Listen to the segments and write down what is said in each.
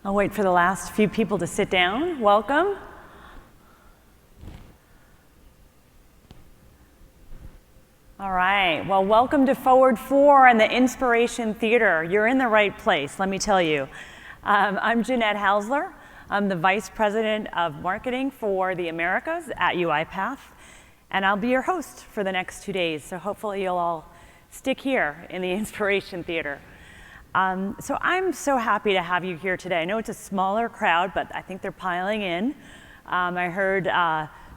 I'll wait for the last few people to sit down. Welcome. All right, well, welcome to Forward 4 and the Inspiration Theater. You're in the right place, let me tell you. I'm Jeanette Hausler. I'm the Vice President of Marketing for the Americas at Uipath, and I'll be your host for the next 2 days, so hopefully you'll all stick here in the Inspiration Theater. So I'm so happy to have you here today. I know it's a smaller crowd, but I think they're piling in. I heard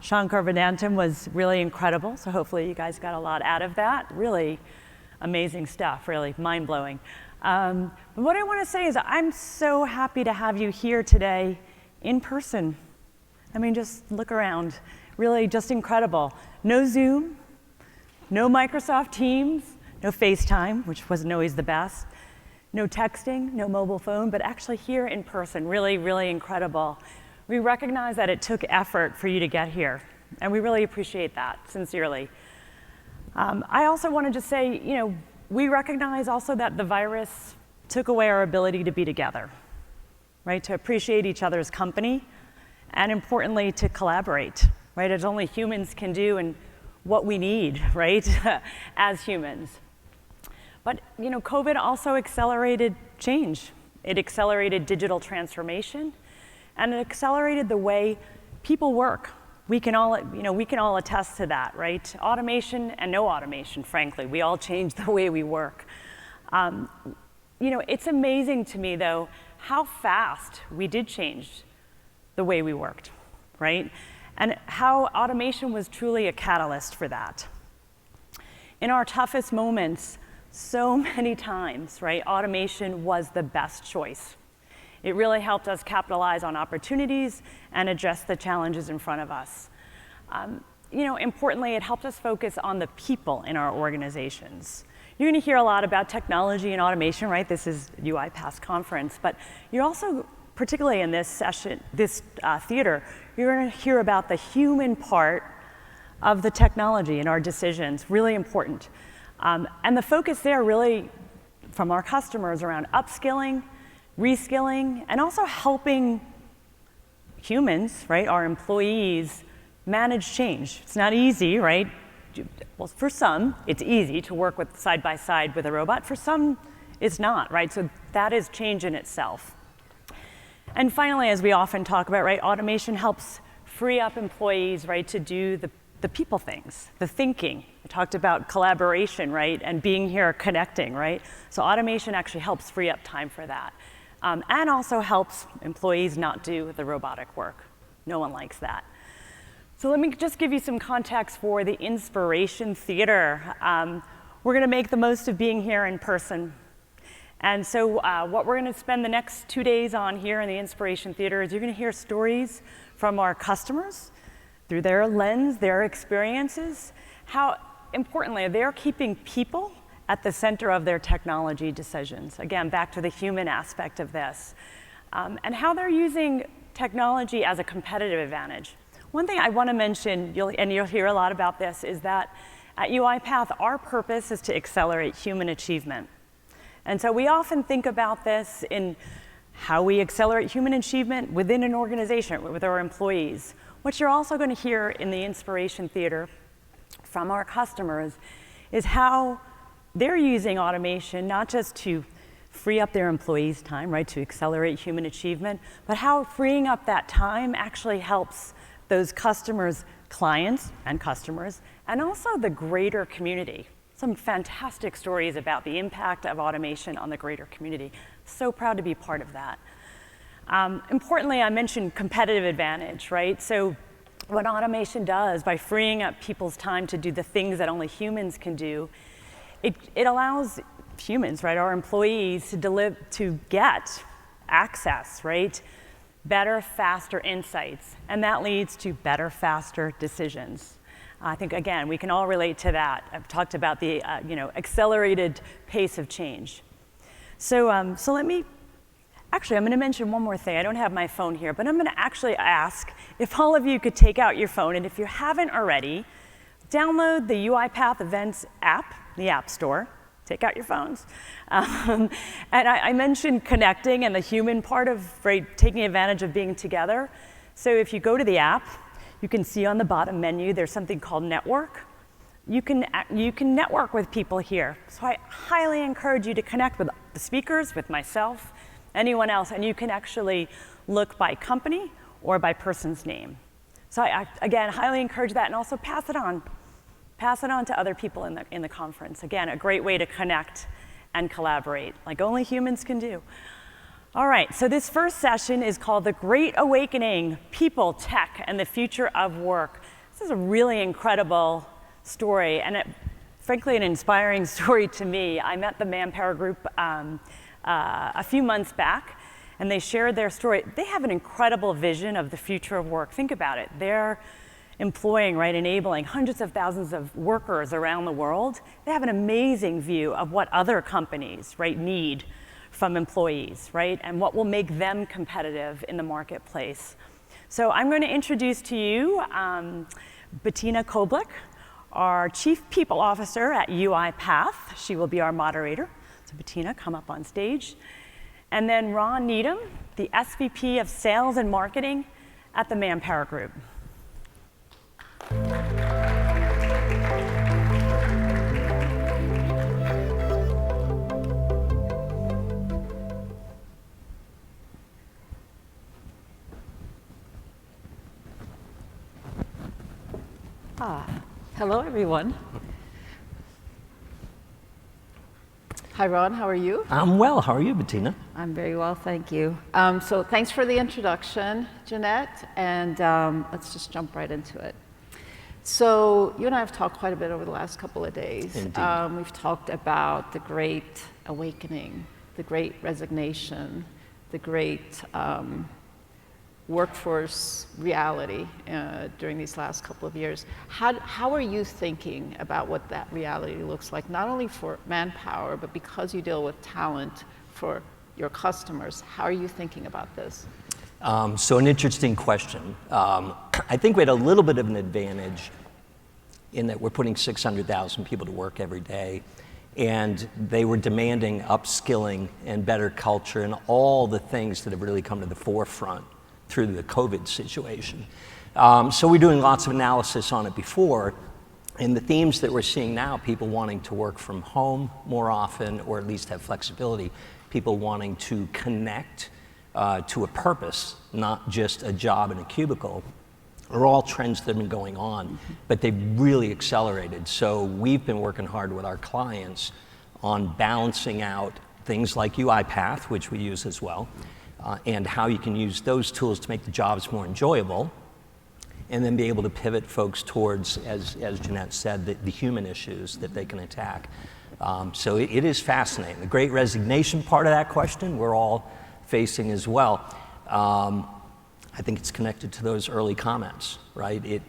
Shankar Vedantam was really incredible, so hopefully you guys got a lot out of that. Really amazing stuff, really mind-blowing. But what I want to say is I'm so happy to have you here today in person. I mean, just look around. Really just incredible. No Zoom, no Microsoft Teams, no FaceTime, which wasn't always the best, no texting, no mobile phone, but actually here in person. Really, really incredible. We recognize that it took effort for you to get here, and we really appreciate that, sincerely. I also wanted to say, we recognize also that the virus took away our ability to be together, right? To appreciate each other's company, and importantly, to collaborate, right? As only humans can do and what we need, right? As humans. But, COVID also accelerated change. It accelerated digital transformation, and it accelerated the way people work. We can all attest to that, right? Automation and no automation, frankly. We all changed the way we work. It's amazing to me, though, how fast we did change the way we worked, right? And how automation was truly a catalyst for that. In our toughest moments, so many times, right, automation was the best choice. It really helped us capitalize on opportunities and address the challenges in front of us. Importantly, it helped us focus on the people in our organizations. You're going to hear a lot about technology and automation, right? This is Uipath's conference, but you're also, particularly in this session, this theater, you're going to hear about the human part of the technology in our decisions, really important. And the focus there really from our customers around upskilling, reskilling, and also helping humans, right, our employees, manage change. It's not easy, right? Well, for some, it's easy to work with side by side with a robot. For some, it's not, right? So that is change in itself. And finally, as we often talk about, right, automation helps free up employees, right, to do the people things, the thinking. I talked about collaboration, right, and being here, connecting, right? So automation actually helps free up time for that. And also helps employees not do the robotic work. No one likes that. So let me just give you some context for the Inspiration Theater. We're going to make the most of being here in person. And so what we're going to spend the next 2 days on here in the Inspiration Theater is you're going to hear stories from our customers through their lens, their experiences, how importantly they're keeping people at the center of their technology decisions. Again, back to the human aspect of this. And how they're using technology as a competitive advantage. One thing I want to mention, you'll hear a lot about this, is that at Uipath, our purpose is to accelerate human achievement. And so we often think about this in how we accelerate human achievement within an organization, with our employees. What you're also going to hear in the Inspiration Theater from our customers is how they're using automation not just to free up their employees' time, right, to accelerate human achievement, but how freeing up that time actually helps those customers, clients and customers, and also the greater community. Some fantastic stories about the impact of automation on the greater community. So proud to be part of that. Importantly, I mentioned competitive advantage, right? So what automation does by freeing up people's time to do the things that only humans can do, it allows humans, right, our employees to get access, right? Better, faster insights, and that leads to better, faster decisions. I think, again, we can all relate to that. I've talked about the accelerated pace of change. So let me, actually, I'm going to mention one more thing. I don't have my phone here, but I'm going to actually ask if all of you could take out your phone, and if you haven't already, download the Uipath Events App, the App Store. take out your phones. And I mentioned connecting and the human part of taking advantage of being together. So if you go to the app, you can see on the bottom menu, there's something called Network. You can network with people here. So I highly encourage you to connect with the speakers, with myself, anyone else, and you can actually look by company or by person's name. So I again, highly encourage that, and also pass it on. Pass it on to other people in the conference. Again, a great way to connect and collaborate, like only humans can do. All right, so this first session is called The Great Awakening, People, Tech, and the Future of Work. This is a really incredible story, and frankly, an inspiring story to me. I met the Manpower Group a few months back, and they shared their story. They have an incredible vision of the future of work. Think about it. They're employing, enabling hundreds of thousands of workers around the world. They have an amazing view of what other companies, need from employees, and what will make them competitive in the marketplace. So I'm going to introduce to you Bettina Koblich, our Chief People Officer at Uipath. She will be our moderator. So Bettina, come up on stage. And then Ron Needham, the SVP of Sales and Marketing at the Manpower Group. Hello, everyone. Hi, Ron. How are you? I'm well. How are you, Bettina? I'm very well, thank you. So thanks for the introduction, Jeanette, and let's just jump right into it. So you and I have talked quite a bit over the last couple of days. Indeed. We've talked about the Great Awakening, the Great Resignation, the Great workforce reality during these last couple of years. How are you thinking about what that reality looks like, not only for Manpower, but because you deal with talent for your customers? How are you thinking about this? So an interesting question. I think we had a little bit of an advantage in that we're putting 600,000 people to work every day, and they were demanding upskilling and better culture and all the things that have really come to the forefront through the COVID situation. So we're doing lots of analysis on it before, and the themes that we're seeing now, people wanting to work from home more often, or at least have flexibility, people wanting to connect to a purpose, not just a job in a cubicle, are all trends that have been going on, but they've really accelerated. So we've been working hard with our clients on balancing out things like Uipath, which we use as well, and how you can use those tools to make the jobs more enjoyable, and then be able to pivot folks towards, as Jeanette said, the human issues that they can attack. So it is fascinating. The Great Resignation part of that question we're all facing as well. I think it's connected to those early comments, right?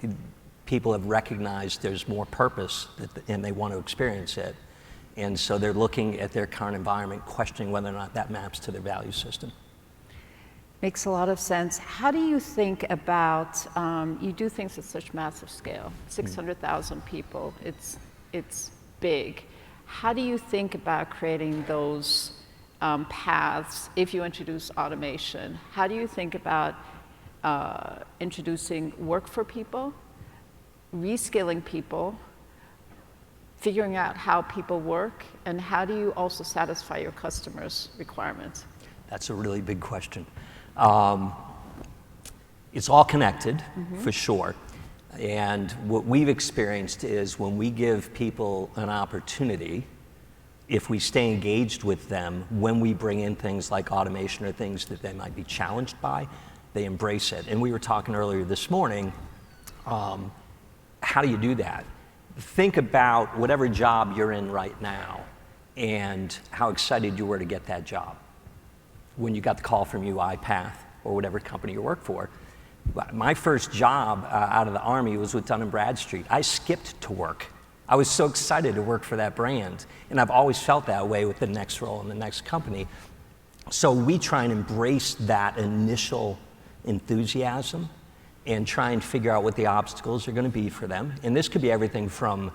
People have recognized there's more purpose and they want to experience it. And so they're looking at their current environment, questioning whether or not that maps to their value system. Makes a lot of sense. How do you think about, you do things at such massive scale, 600,000 people, it's big. How do you think about creating those paths if you introduce automation? How do you think about introducing work for people, reskilling people, figuring out how people work, and how do you also satisfy your customers' requirements? That's a really big question. It's all connected, for sure. And what we've experienced is when we give people an opportunity, if we stay engaged with them, when we bring in things like automation or things that they might be challenged by, they embrace it. And we were talking earlier this morning, how do you do that? Think about whatever job you're in right now and how excited you were to get that job. When you got the call from Uipath or whatever company you work for. My first job out of the Army was with Dun & Bradstreet. I skipped to work. I was so excited to work for that brand. And I've always felt that way with the next role in the next company. So we try and embrace that initial enthusiasm and try and figure out what the obstacles are going to be for them. And this could be everything from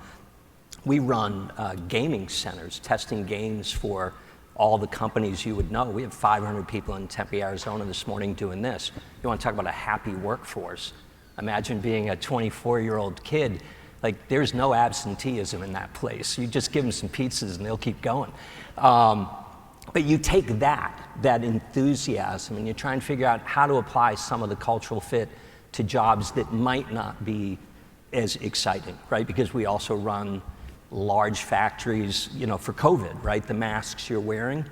we run gaming centers, testing games for all the companies you would know. We have 500 people in Tempe, Arizona this morning doing this. You want to talk about a happy workforce. Imagine being a 24-year-old kid. Like, there's no absenteeism in that place. You just give them some pizzas and they'll keep going. But you take that enthusiasm, and you try and figure out how to apply some of the cultural fit to jobs that might not be as exciting, right? Because we also run large factories, for COVID, right? The masks you're wearing,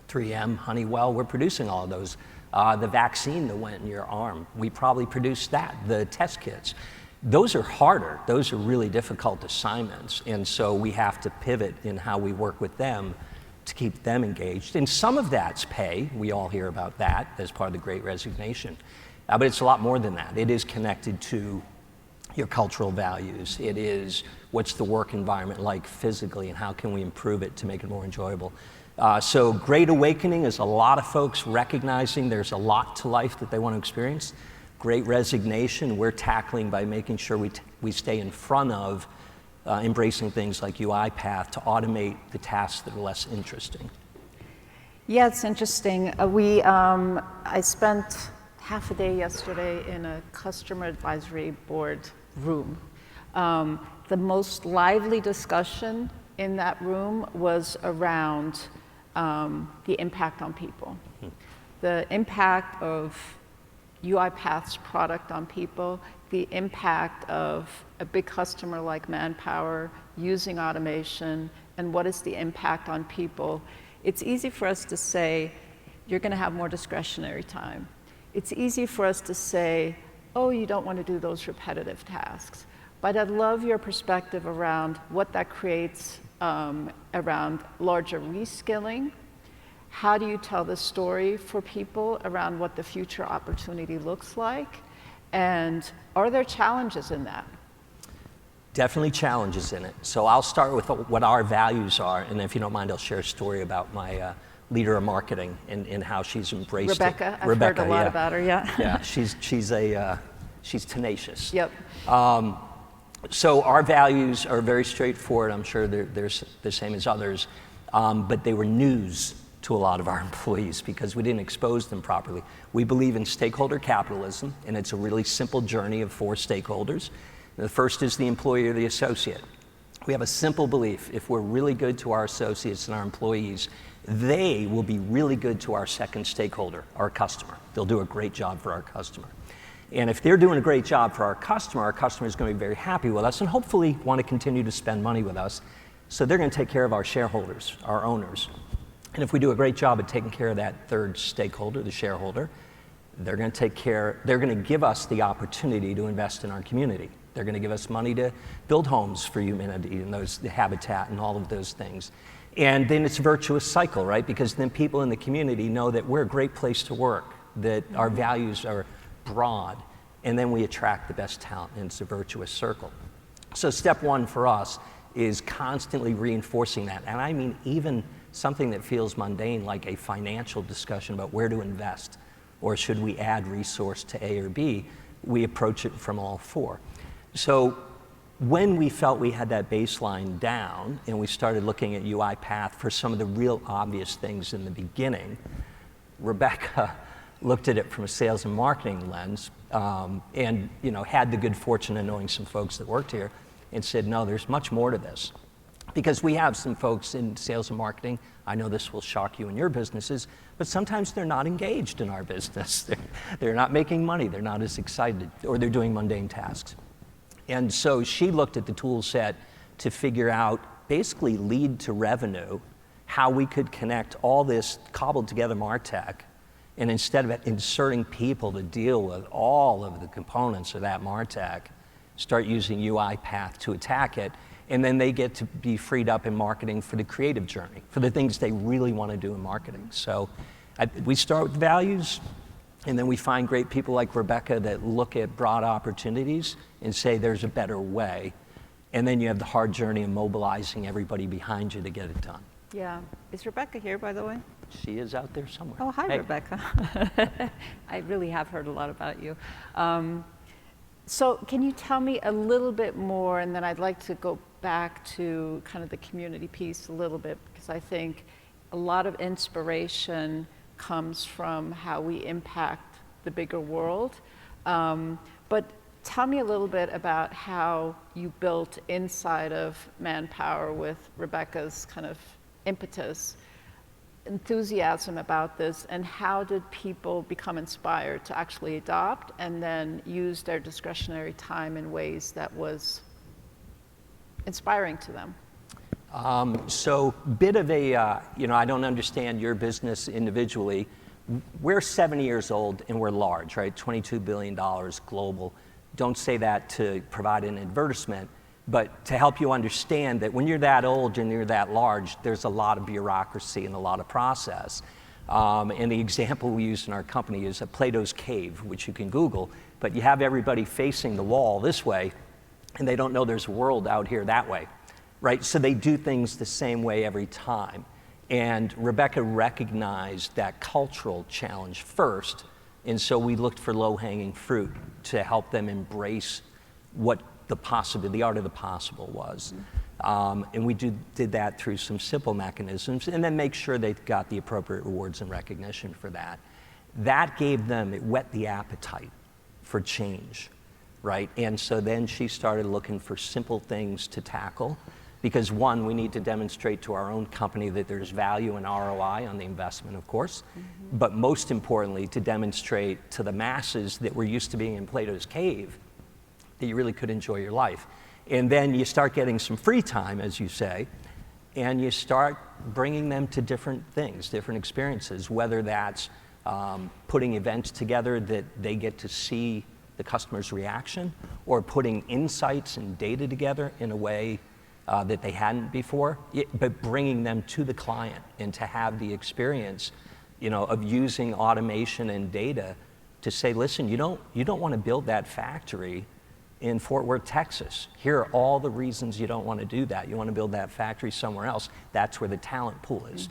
3M, Honeywell, we're producing all of those. The vaccine that went in your arm, we probably produced that. The test kits. Those are harder. Those are really difficult assignments. And so we have to pivot in how we work with them to keep them engaged. And some of that's pay. We all hear about that as part of the Great Resignation. But it's a lot more than that. It is connected to your cultural values. It is what's the work environment like physically, and how can we improve it to make it more enjoyable. So Great Awakening is a lot of folks recognizing there's a lot to life that they want to experience. Great Resignation we're tackling by making sure we stay in front of embracing things like Uipath to automate the tasks that are less interesting. Yeah, it's interesting. I spent half a day yesterday in a customer advisory board room. The most lively discussion in that room was around the impact on people. The impact of Uipath's product on people, the impact of a big customer like Manpower using automation, and what is the impact on people. It's easy for us to say, you're going to have more discretionary time. It's easy for us to say, oh, you don't want to do those repetitive tasks. But I'd love your perspective around what that creates around larger reskilling. How do you tell the story for people around what the future opportunity looks like? And are there challenges in that? Definitely challenges in it. So I'll start with what our values are, and if you don't mind, I'll share a story about my leader of marketing and how she's embraced Rebecca, it. I've heard a lot about her, yeah. Yeah, she's tenacious. Yep. So our values are very straightforward. I'm sure they're the same as others, but they were news to a lot of our employees because we didn't expose them properly. We believe in stakeholder capitalism, and it's a really simple journey of 4 stakeholders. The first is the employee or the associate. We have a simple belief: if we're really good to our associates and our employees, they will be really good to our second stakeholder, our customer. They'll do a great job for our customer. And if they're doing a great job for our customer is going to be very happy with us and hopefully want to continue to spend money with us. So they're going to take care of our shareholders, our owners. And if we do a great job at taking care of that third stakeholder, the shareholder, they're going to give us the opportunity to invest in our community. They're going to give us money to build homes for humanity and the habitat and all of those things. And then it's a virtuous cycle, right? Because then people in the community know that we're a great place to work, that our values are broad, and then we attract the best talent, and it's a virtuous circle. So step 1 for us is constantly reinforcing that. And I mean, even something that feels mundane, like a financial discussion about where to invest, or should we add resource to A or B, we approach it from all 4. So when we felt we had that baseline down and we started looking at Uipath for some of the real obvious things in the beginning, Rebecca looked at it from a sales and marketing lens and had the good fortune of knowing some folks that worked here and said, no, there's much more to this. Because we have some folks in sales and marketing, I know this will shock you in your businesses, but sometimes they're not engaged in our business. They're not making money, they're not as excited, or they're doing mundane tasks. And so she looked at the tool set to figure out, basically lead to revenue, how we could connect all this cobbled together MarTech, and instead of inserting people to deal with all of the components of that MarTech, start using Uipath to attack it, and then they get to be freed up in marketing for the creative journey, for the things they really want to do in marketing. So we start with values, and then we find great people like Rebecca that look at broad opportunities and say there's a better way. And then you have the hard journey of mobilizing everybody behind you to get it done. Yeah. Is Rebecca here, by the way? She is out there somewhere. Oh, hi, Hey. Rebecca. I really have heard a lot about you. So can you tell me a little bit more, and then I'd like to go back to kind of the community piece a little bit, because I think a lot of inspiration comes from how we impact the bigger world. But tell me a little bit about how you built inside of Manpower with Rebecca's kind of impetus, enthusiasm about this, and how did people become inspired to actually adopt and then use their discretionary time in ways that was inspiring to them? So bit of a, I don't understand your business individually. We're 70 years old and we're large, right? $22 billion global. Don't say that to provide an advertisement, but to help you understand that when you're that old and you're that large, there's a lot of bureaucracy and a lot of process. And the example we use in our company is a Plato's cave, which you can Google, but you have everybody facing the wall this way, and they don't know there's a world out here that way, right? So they do things the same way every time. And Rebecca recognized that cultural challenge first, and so we looked for low-hanging fruit to help them embrace what the art of the possible was. And we did that through some simple mechanisms, and then make sure they got the appropriate rewards and recognition for that. That gave them, it whet the appetite for change, right? And so then she started looking for simple things to tackle, because one, we need to demonstrate to our own company that there's value and ROI on the investment, of course, but most importantly, to demonstrate to the masses that we're used to being in Plato's cave, that you really could enjoy your life. And then you start getting some free time, as you say, and you start bringing them to different things, different experiences, whether that's putting events together that they get to see the customer's reaction, or putting insights and data together in a way that they hadn't before, but bringing them to the client and to have the experience, of using automation and data to say, listen, you don't want to build that factory in Fort Worth, Texas. Here are all the reasons you don't want to do that. You want to build that factory somewhere else. That's where the talent pool is.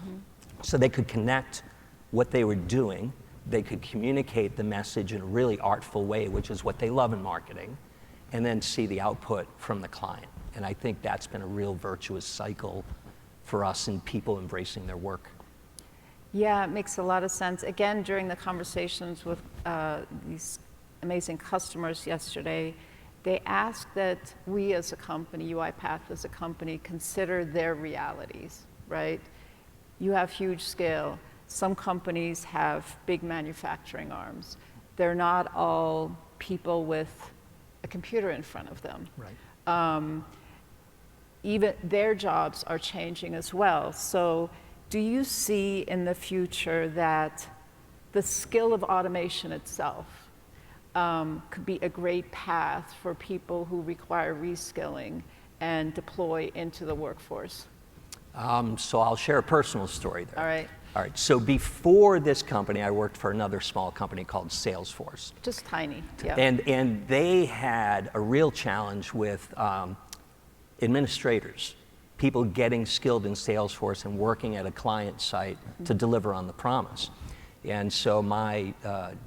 So they could connect what they were doing. They could communicate the message in a really artful way, which is what they love in marketing, and then see the output from the client. And I think that's been a real virtuous cycle for us in people embracing their work. Yeah, it makes a lot of sense. Again, during the conversations with these amazing customers yesterday, they asked that we as a company, Uipath as a company, consider their realities, right? You have huge scale. Some companies have big manufacturing arms. They're not all people with a computer in front of them. Right. Even their jobs are changing as well. So do you see in the future that the skill of automation itself could be a great path for people who require reskilling and deploy into the workforce? So I'll share a personal story there. All right. All right, so before this company, I worked for another small company called Salesforce. Just tiny, yeah. And they had a real challenge with administrators, people getting skilled in Salesforce and working at a client site to deliver on the promise. And so my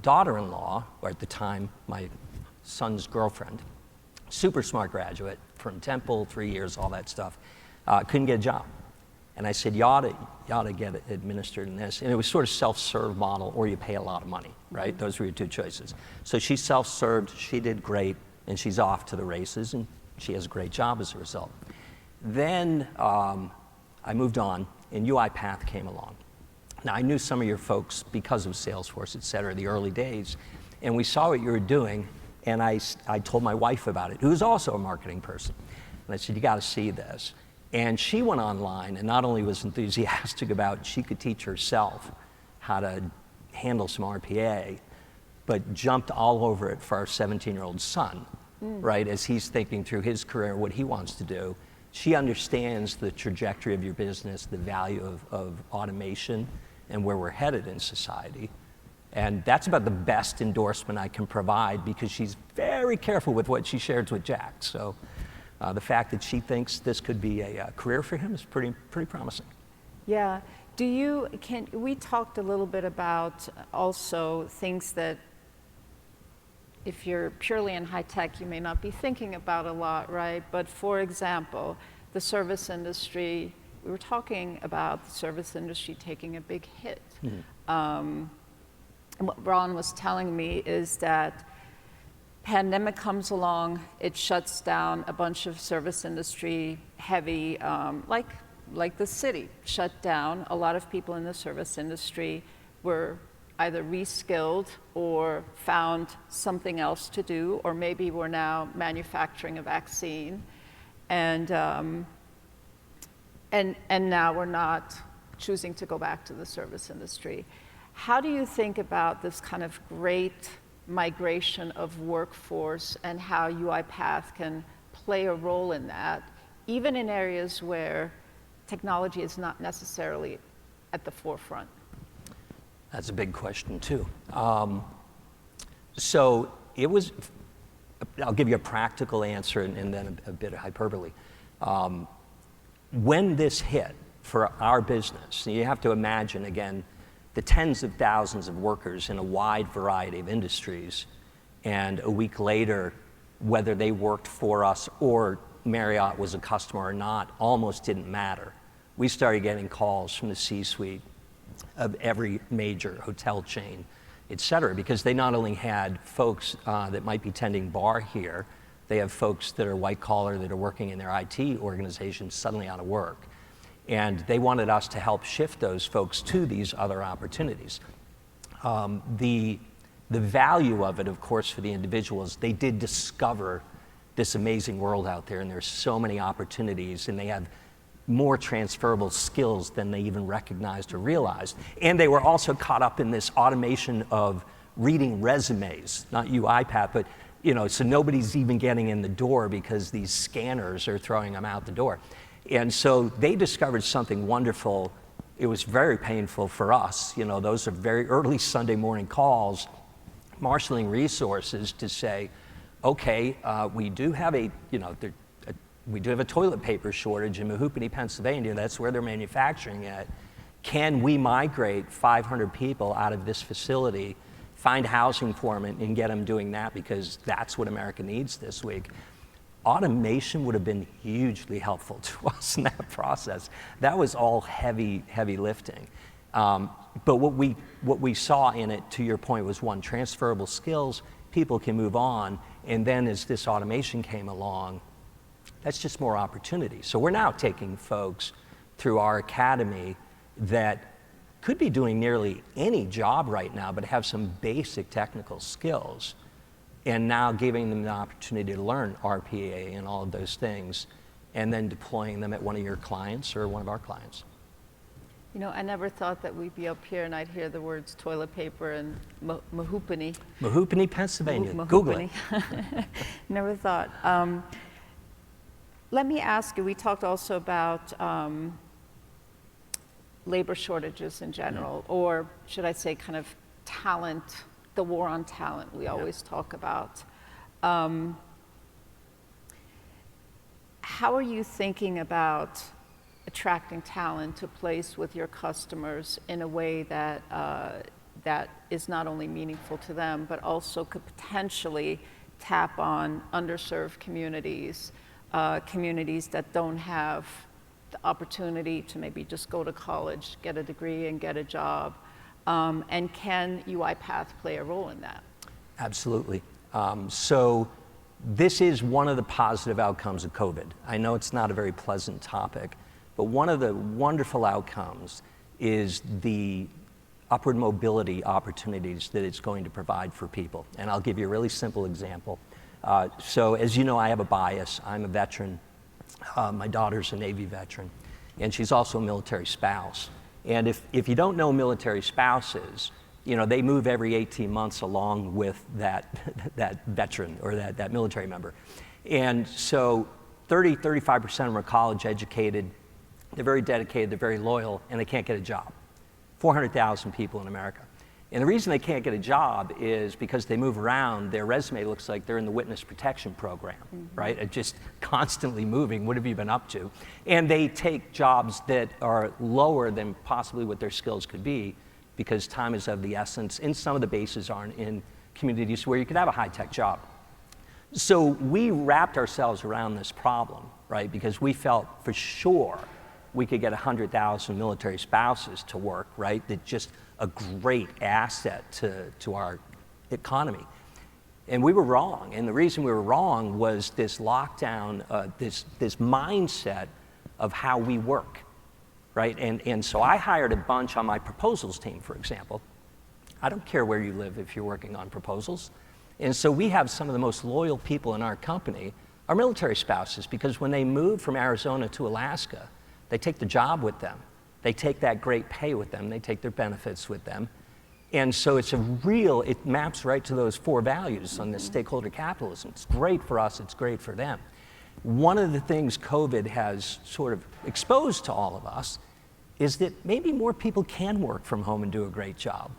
daughter-in-law, or at the time, my son's girlfriend, super smart graduate from Temple, 3 years, all that stuff, couldn't get a job. And I said, you ought to get it administered in this. And it was sort of self-serve model, or you pay a lot of money, right? Those were your two choices. So she self-served, she did great, and she's off to the races, and she has a great job as a result. Then I moved on, and Uipath came along. Now, I knew some of your folks because of Salesforce, et cetera, the early days, and we saw what you were doing, and I told my wife about it, who was also a marketing person. And I said, you got to see this. And she went online and not only was enthusiastic about she could teach herself how to handle some RPA, but jumped all over it for our 17-year-old son, right? As he's thinking through his career, what he wants to do. She understands the trajectory of your business, the value of automation, and where we're headed in society. And that's about the best endorsement I can provide, because she's very careful with what she shares with Jack. So the fact that she thinks this could be a career for him is pretty promising. Yeah. We talked a little bit about also things that if you're purely in high tech, you may not be thinking about a lot, right? But for example, the service industry, we were talking about the service industry taking a big hit. And what Ron was telling me is that pandemic comes along, it shuts down a bunch of service industry heavy, like the city shut down. A lot of people in the service industry were either reskilled or found something else to do, or maybe we're now manufacturing a vaccine, and now we're not choosing to go back to the service industry. How do you think about this kind of great migration of workforce and how Uipath can play a role in that, even in areas where technology is not necessarily at the forefront? That's a big question too. So it was, I'll give you a practical answer and then a bit of hyperbole. When this hit for our business, you have to imagine again, the tens of thousands of workers in a wide variety of industries, and a week later, whether they worked for us or Marriott was a customer or not, almost didn't matter. We started getting calls from the C-suite of every major hotel chain, et cetera, because they not only had folks that might be tending bar here, they have folks that are white collar that are working in their IT organizations suddenly out of work. And they wanted us to help shift those folks to these other opportunities. The value of it, of course, for the individuals, they did discover this amazing world out there, and there's so many opportunities, and they have more transferable skills than they even recognized or realized. And they were also caught up in this automation of reading resumes, not Uipath, but so nobody's even getting in the door because these scanners are throwing them out the door. And so they discovered something wonderful. It was very painful for us. Those are very early Sunday morning calls, marshaling resources to say, okay, we do have a toilet paper shortage in Reawakening, Pennsylvania. That's where they're manufacturing it. Can we migrate 500 people out of this facility, find housing for them, and get them doing that because that's what America needs this week? Automation would have been hugely helpful to us in that process. That was all heavy lifting. But what we saw in it, to your point, was one, transferable skills, people can move on, and then as this automation came along, that's just more opportunity. So we're now taking folks through our academy that could be doing nearly any job right now, but have some basic technical skills, and now giving them the opportunity to learn RPA and all of those things, and then deploying them at one of your clients or one of our clients. I never thought that we'd be up here and I'd hear the words toilet paper and Reawakening. Reawakening, Pennsylvania. Google it. Never thought. Let me ask you, we talked also about labor shortages in general, or should I say kind of talent, the war on talent we always talk about. How are you thinking about attracting talent to place with your customers in a way that that is not only meaningful to them, but also could potentially tap on underserved communities, communities that don't have the opportunity to maybe just go to college, get a degree, and get a job? And can Uipath play a role in that? Absolutely. So this is one of the positive outcomes of COVID. I know it's not a very pleasant topic, but one of the wonderful outcomes is the upward mobility opportunities that it's going to provide for people. And I'll give you a really simple example. So as you know, I have a bias. I'm a veteran. My daughter's a Navy veteran, and she's also a military spouse. And if you don't know military spouses, they move every 18 months along with that veteran or that military member. And so 35% of them are college educated, they're very dedicated, they're very loyal, and they can't get a job. 400,000 people in America. And the reason they can't get a job is because they move around, their resume looks like they're in the witness protection program, right? Just constantly moving, what have you been up to? And they take jobs that are lower than possibly what their skills could be because time is of the essence, and some of the bases aren't in communities where you could have a high-tech job. So we wrapped ourselves around this problem right? Because we felt for sure we could get 100,000 military spouses to work, right? That's just a great asset to our economy. And we were wrong. And the reason we were wrong was this lockdown, this mindset of how we work, right? And so I hired a bunch on my proposals team, for example. I don't care where you live if you're working on proposals. And so we have some of the most loyal people in our company are military spouses, because when they move from Arizona to Alaska, they take the job with them. They take that great pay with them. They take their benefits with them. And so it maps right to those 4 values on this stakeholder capitalism. It's great for us, it's great for them. One of the things COVID has sort of exposed to all of us is that maybe more people can work from home and do a great job.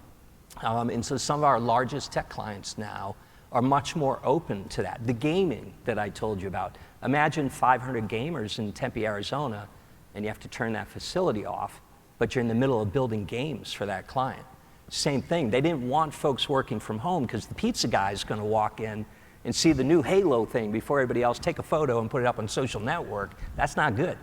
And so some of our largest tech clients now are much more open to that. The gaming that I told you about, imagine 500 gamers in Tempe, Arizona, and you have to turn that facility off, but you're in the middle of building games for that client. Same thing, they didn't want folks working from home because the pizza guy is going to walk in and see the new Halo thing before everybody else, take a photo and put it up on social network. That's not good.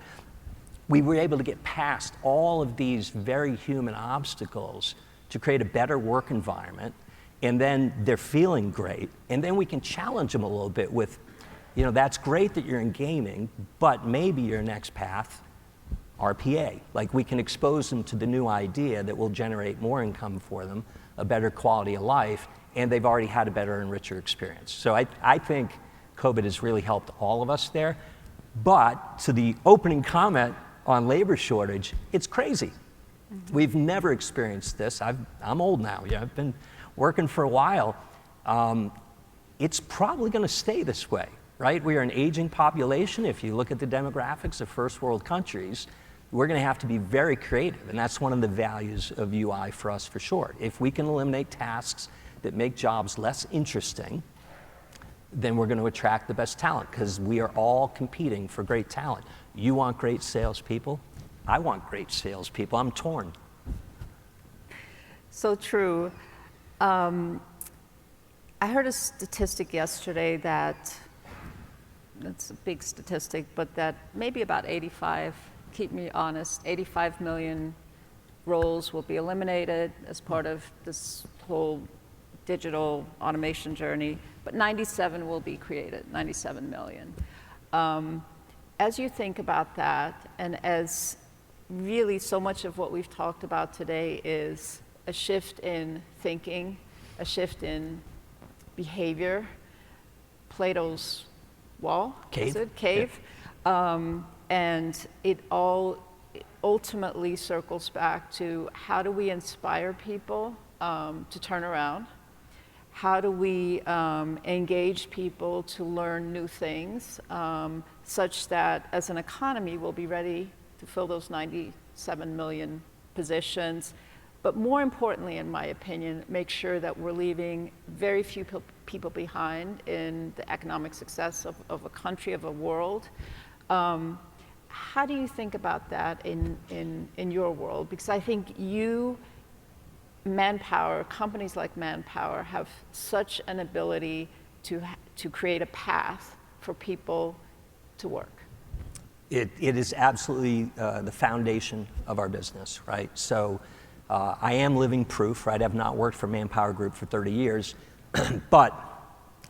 We were able to get past all of these very human obstacles to create a better work environment, and then they're feeling great, and then we can challenge them a little bit with, that's great that you're in gaming, but maybe your next path, RPA. Like, we can expose them to the new idea that will generate more income for them, a better quality of life, and they've already had a better and richer experience. So I think COVID has really helped all of us there. But to the opening comment on labor shortage, it's crazy. We've never experienced this. I'm old now. I've been working for a while. It's probably going to stay this way, right? We are an aging population. If you look at the demographics of first world countries, we're going to have to be very creative, and that's one of the values of UI for us, for sure. If we can eliminate tasks that make jobs less interesting, then we're going to attract the best talent, because we are all competing for great talent. You want great salespeople? I want great salespeople. I'm torn. So true. I heard a statistic yesterday that's a big statistic, but that maybe about 85 million roles will be eliminated as part of this whole digital automation journey, but 97 will be created, 97 million. As you think about that, and as really so much of what we've talked about today is a shift in thinking, a shift in behavior, Plato's wall, Cave. is it? Cave. Yeah. And it all ultimately circles back to, how do we inspire people to turn around? How do we engage people to learn new things, such that as an economy we'll be ready to fill those 97 million positions, but more importantly, in my opinion, make sure that we're leaving very few people behind in the economic success of a country, of a world. How do you think about that in your world? Because I think Manpower, companies like Manpower have such an ability to create a path for people to work. It is absolutely the foundation of our business, right? So I am living proof, right? I've not worked for Manpower Group for 30 years, but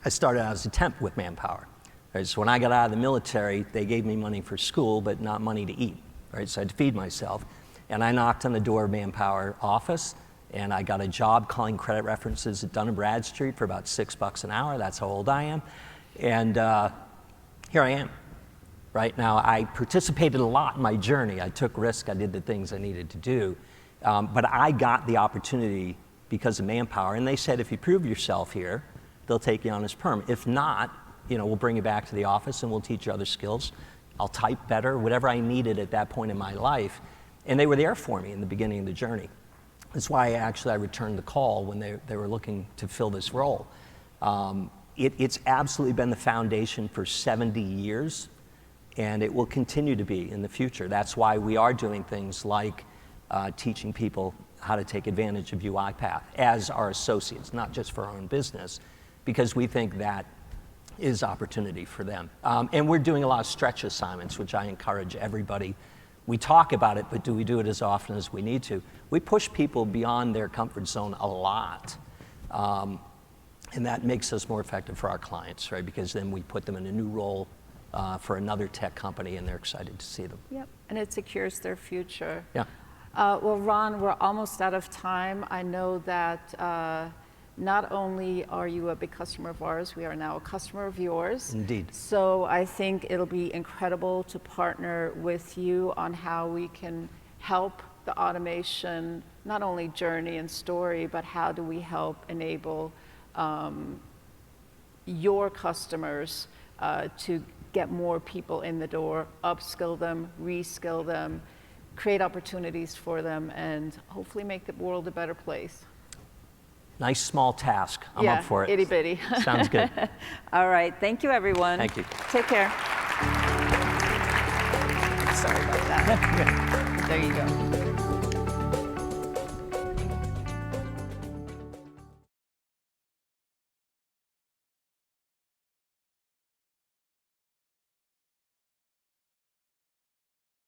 I started out as a temp with Manpower. Right? So when I got out of the military, they gave me money for school, but not money to eat, right? So I had to feed myself. And I knocked on the door of Manpower office, and I got a job calling credit references at Dun & Bradstreet for about $6 an hour. That's how old I am. And here I am. Right now, I participated a lot in my journey. I took risks, I did the things I needed to do. But I got the opportunity because of Manpower, and they said, if you prove yourself here, they'll take you on as perm. If not, we'll bring you back to the office and we'll teach you other skills. I'll type better, whatever I needed at that point in my life. And they were there for me in the beginning of the journey. That's why I returned the call when they were looking to fill this role. It's absolutely been the foundation for 70 years. And it will continue to be in the future. That's why we are doing things like teaching people how to take advantage of Uipath as our associates, not just for our own business, because we think that is opportunity for them. And we're doing a lot of stretch assignments, which I encourage everybody. We talk about it, but do we do it as often as we need to? We push people beyond their comfort zone a lot. And that makes us more effective for our clients, right? Because then we put them in a new role for another tech company, and they're excited to see them. Yep, and it secures their future. Yeah. Well, Ron, we're almost out of time. I know that not only are you a big customer of ours, we are now a customer of yours. Indeed. So I think it'll be incredible to partner with you on how we can help the automation, not only journey and story, but how do we help enable your customers to get more people in the door, upskill them, reskill them, create opportunities for them, and hopefully make the world a better place. Nice small task. I'm up for it. Itty bitty. Sounds good. All right. Thank you, everyone. Thank you. Take care. Sorry about that. There you go.